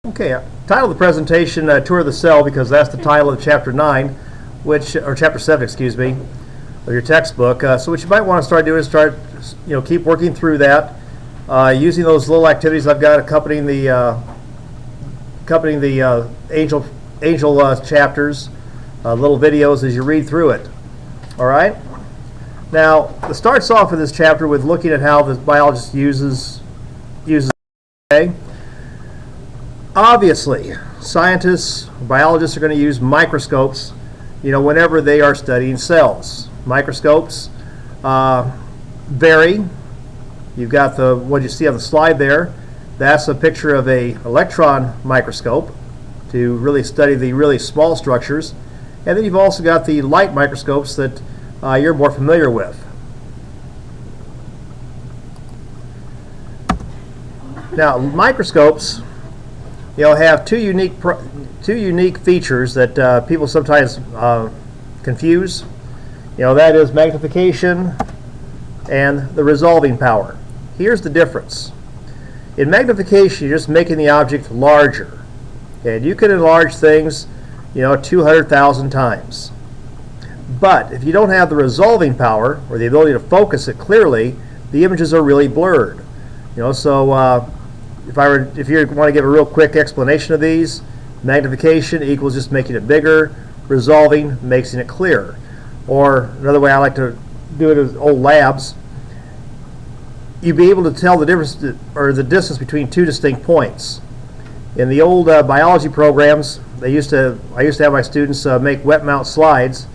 Okay, title of the presentation, Tour of the Cell, because that's the title of Chapter 9, or Chapter 7, excuse me, of your textbook. So what you might want to start doing is keep working through that, using those little activities I've got accompanying the angel chapters, little videos as you read through it. All right. Now, it starts off with this chapter with looking at how the biologist uses. Okay. Obviously, scientists, biologists are going to use microscopes, whenever they are studying cells. Microscopes vary. You've got what you see on the slide there. That's a picture of an electron microscope to really study the really small structures. And then you've also got the light microscopes that you're more familiar with. Now, microscopes have two unique features that people sometimes confuse. That is magnification and the resolving power. Here's the difference. In magnification, you're just making the object larger. And you can enlarge things 200,000 times. But if you don't have the resolving power or the ability to focus it clearly, the images are really blurred. So if you want to give a real quick explanation of these, magnification equals just making it bigger, resolving making it clearer. Or another way I like to do it is old labs. You'd be able to tell the difference or the distance between two distinct points. In the old biology programs, I used to have my students make wet mount slides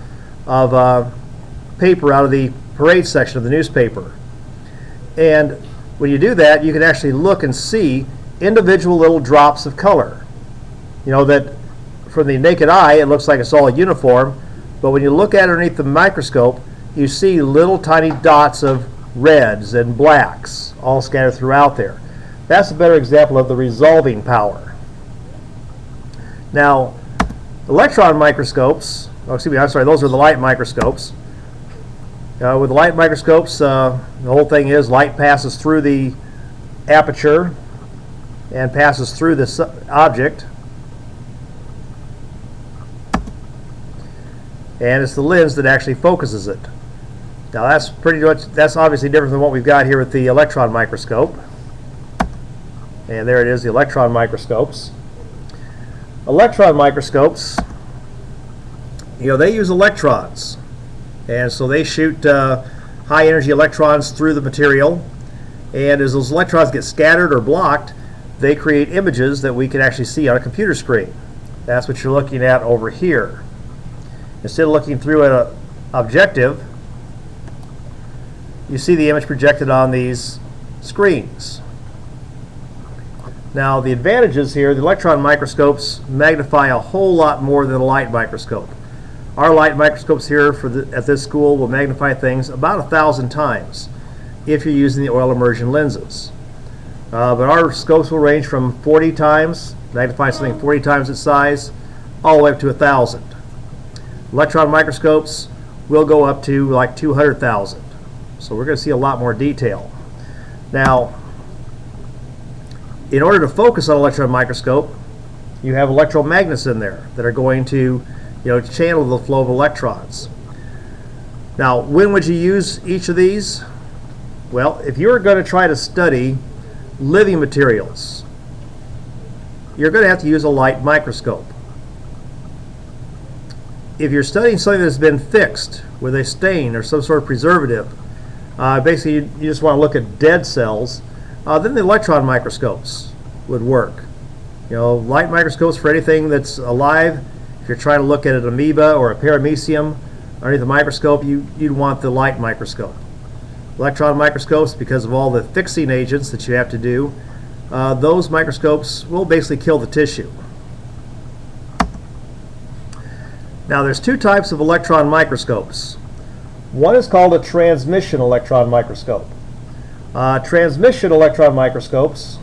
of paper out of the parade section of the newspaper. And when you do that, you can actually look and see individual little drops of color. That from the naked eye, it looks like it's all uniform, but when you look at it underneath the microscope, you see little tiny dots of reds and blacks all scattered throughout there. That's a better example of the resolving power. Now, electron microscopes, those are the light microscopes. With the light microscopes, the whole thing is light passes through the aperture and passes through this object. And it's the lens that actually focuses it. Now that's obviously different than what we've got here with the electron microscope. And there it is, the electron microscopes. Electron microscopes, they use electrons. And so they shoot high energy electrons through the material. And as those electrons get scattered or blocked, they create images that we can actually see on a computer screen. That's what you're looking at over here. Instead of looking through an objective, you see the image projected on these screens. Now, the advantages here, the electron microscopes magnify a whole lot more than a light microscope. Our light microscopes here at this school will magnify things about 1,000 times if you're using the oil immersion lenses. But our scopes will range from 40 times, magnify something 40 times its size, all the way up to 1,000. Electron microscopes will go up to like 200,000. So we're going to see a lot more detail. Now, in order to focus on an electron microscope, you have electromagnets in there that are going to channel the flow of electrons. Now, when would you use each of these? Well, if you're going to try to study living materials, you're going to have to use a light microscope. If you're studying something that's been fixed with a stain or some sort of preservative, basically you just want to look at dead cells, then the electron microscopes would work. Light microscopes for anything that's alive. If you're trying to look at an amoeba or a paramecium underneath the microscope, you'd want the light microscope. Electron microscopes, because of all the fixing agents that you have to do, those microscopes will basically kill the tissue. Now, there's two types of electron microscopes. One is called a transmission electron microscope. Transmission electron microscopes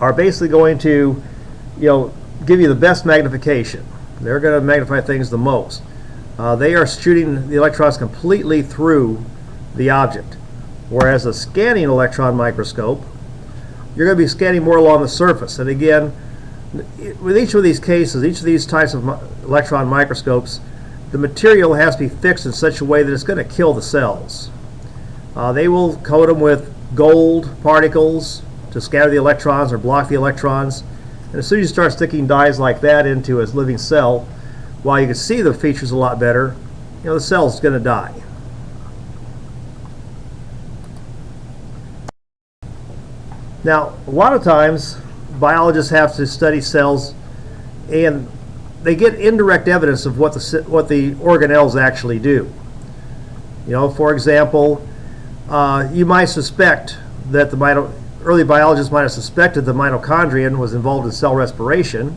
are basically going to, give you the best magnification. They're going to magnify things the most. They are shooting the electrons completely through the object. Whereas a scanning electron microscope you're going to be scanning more along the surface. And again, with each of these cases, each of these types of electron microscopes, the material has to be fixed in such a way that it's going to kill the cells. They will coat them with gold particles to scatter the electrons or block the electrons. And as soon as you start sticking dyes like that into a living cell, while you can see the features a lot better, the cell's going to die. Now, a lot of times, biologists have to study cells, and they get indirect evidence of what the organelles actually do. For example, you might suspect that early biologists might have suspected the mitochondrion was involved in cell respiration,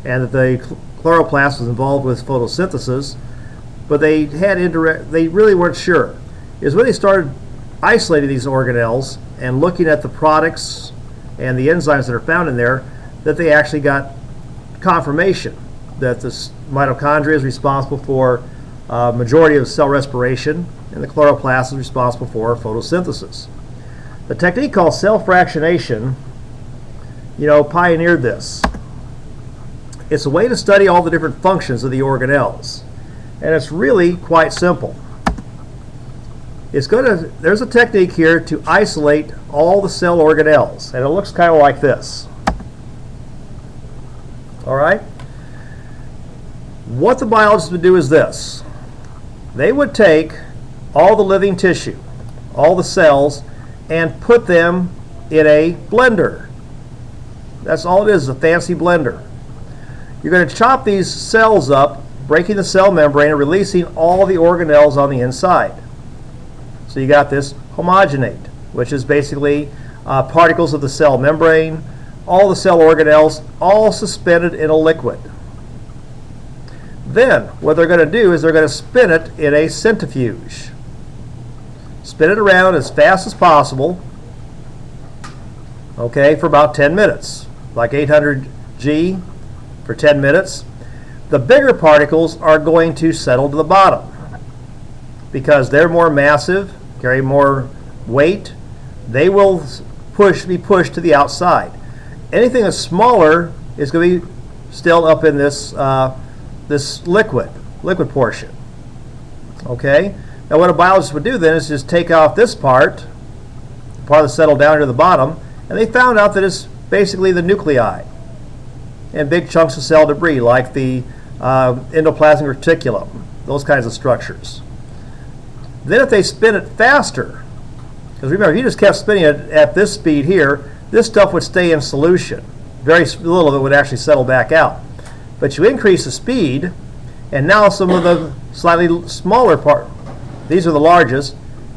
and that the chloroplast was involved with photosynthesis, but they really weren't sure. It was when they started isolating these organelles and looking at the products and the enzymes that are found in there that they actually got confirmation that the mitochondria is responsible for majority of cell respiration, and the chloroplast is responsible for photosynthesis. The technique called cell fractionation, pioneered this. It's a way to study all the different functions of the organelles, and it's really quite simple. There's a technique here to isolate all the cell organelles, and it looks kind of like this. All right? What the biologists would do is this. They would take all the living tissue, all the cells, and put them in a blender. That's all it is, a fancy blender. You're going to chop these cells up, breaking the cell membrane and releasing all the organelles on the inside. So you got this homogenate, which is basically particles of the cell membrane, all the cell organelles, all suspended in a liquid. Then what they're going to do is they're going to spin it in a centrifuge. Spin it around as fast as possible, for about 10 minutes, like 800 G for 10 minutes. The bigger particles are going to settle to the bottom because they're more massive, carry more weight. They will be pushed to the outside. Anything that's smaller is going to be still up in this liquid portion. Okay. Now, what a biologist would do then is just take off this part that's settled down to the bottom, and they found out that it's basically the nuclei and big chunks of cell debris like the endoplasmic reticulum, those kinds of structures. Then if they spin it faster, because remember, if you just kept spinning it at this speed here, this stuff would stay in solution. Very little of it would actually settle back out. But you increase the speed, and now some of the slightly smaller these are the largest,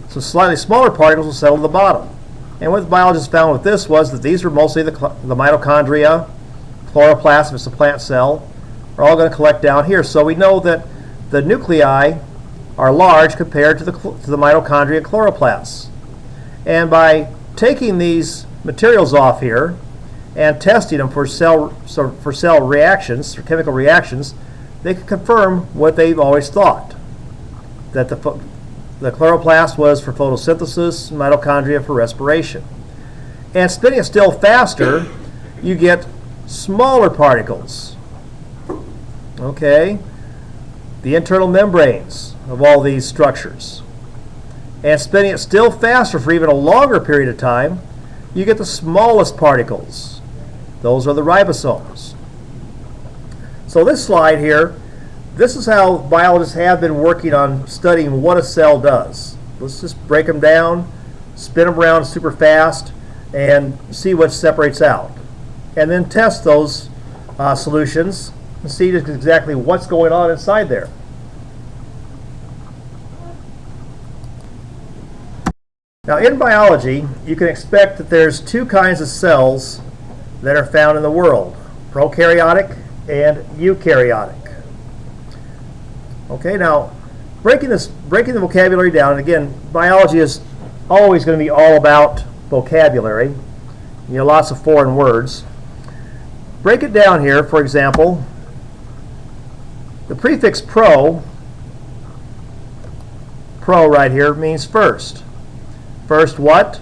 so slightly smaller particles will settle to the bottom. And what the biologists found with this was that these were mostly the mitochondria, chloroplast, if it's a plant cell, are all going to collect down here. So we know that the nuclei are large compared to the mitochondria and chloroplasts. And by taking these materials off here and testing them for cell reactions, or chemical reactions, they could confirm what they've always thought, that the chloroplast was for photosynthesis, mitochondria for respiration. And spinning it still faster, you get smaller particles. Okay? The internal membranes of all these structures. And spinning it still faster for even a longer period of time, you get the smallest particles. Those are the ribosomes. So this slide here, this is how biologists have been working on studying what a cell does. Let's just break them down, spin them around super fast, and see what separates out. And then test those solutions and see exactly what's going on inside there. Now, in biology, you can expect that there's two kinds of cells that are found in the world, prokaryotic and eukaryotic. Okay, now breaking the vocabulary down, and again, biology is always going to be all about vocabulary. Lots of foreign words. Break it down here, for example, the prefix pro right here means first. First what?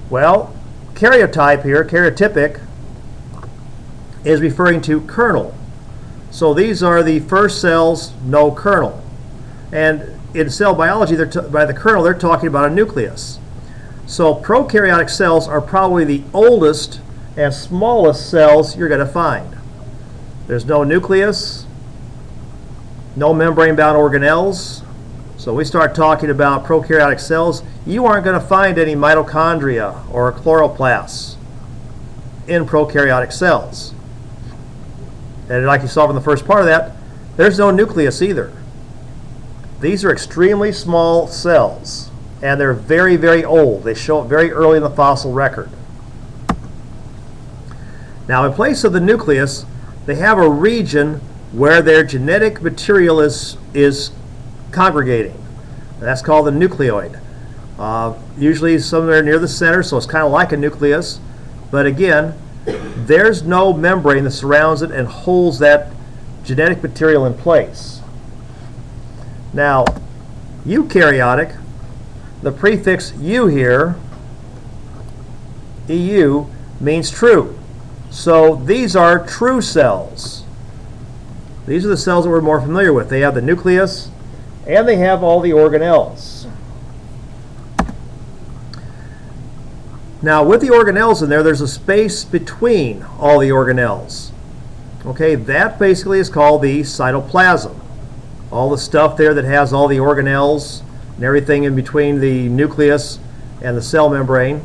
Well, karyotype here, karyotypic, is referring to kernel. So these are the first cells, no kernel. And in cell biology, by the kernel, they're talking about a nucleus. So prokaryotic cells are probably the oldest and smallest cells you're going to find. There's no nucleus, no membrane-bound organelles. So we start talking about prokaryotic cells, you aren't going to find any mitochondria or chloroplasts in prokaryotic cells. And like you saw from the first part of that, there's no nucleus either. These are extremely small cells, and they're very, very old. They show up very early in the fossil record. Now, in place of the nucleus, they have a region where their genetic material is congregating. And that's called the nucleoid. Usually somewhere near the center, so it's kind of like a nucleus. But again, there's no membrane that surrounds it and holds that genetic material in place. Now, eukaryotic, the prefix "eu" here, EU, means true. So these are true cells. These are the cells that we're more familiar with. They have the nucleus, and they have all the organelles. Now, with the organelles in there, there's a space between all the organelles. Okay, that basically is called the cytoplasm. All the stuff there that has all the organelles and everything in between the nucleus and the cell membrane.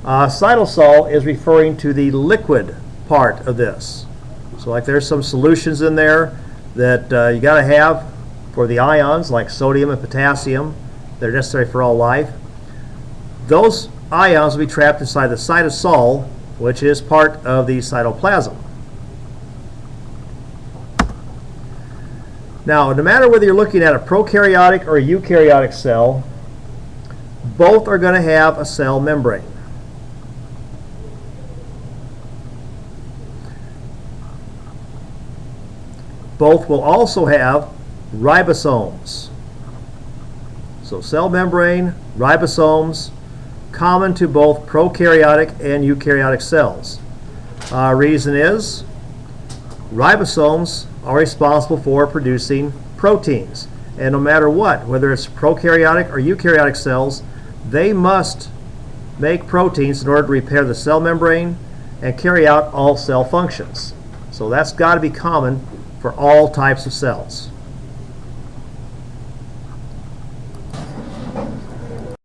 Cytosol is referring to the liquid part of this. So like there's some solutions in there that you got to have for the ions like sodium and potassium that are necessary for all life. Those ions will be trapped inside the cytosol, which is part of the cytoplasm. Now, no matter whether you're looking at a prokaryotic or a eukaryotic cell, both are going to have a cell membrane. Both will also have ribosomes. So cell membrane, ribosomes, common to both prokaryotic and eukaryotic cells. Reason is ribosomes are responsible for producing proteins. And no matter what, whether it's prokaryotic or eukaryotic cells, they must make proteins in order to repair the cell membrane and carry out all cell functions. So that's got to be common for all types of cells.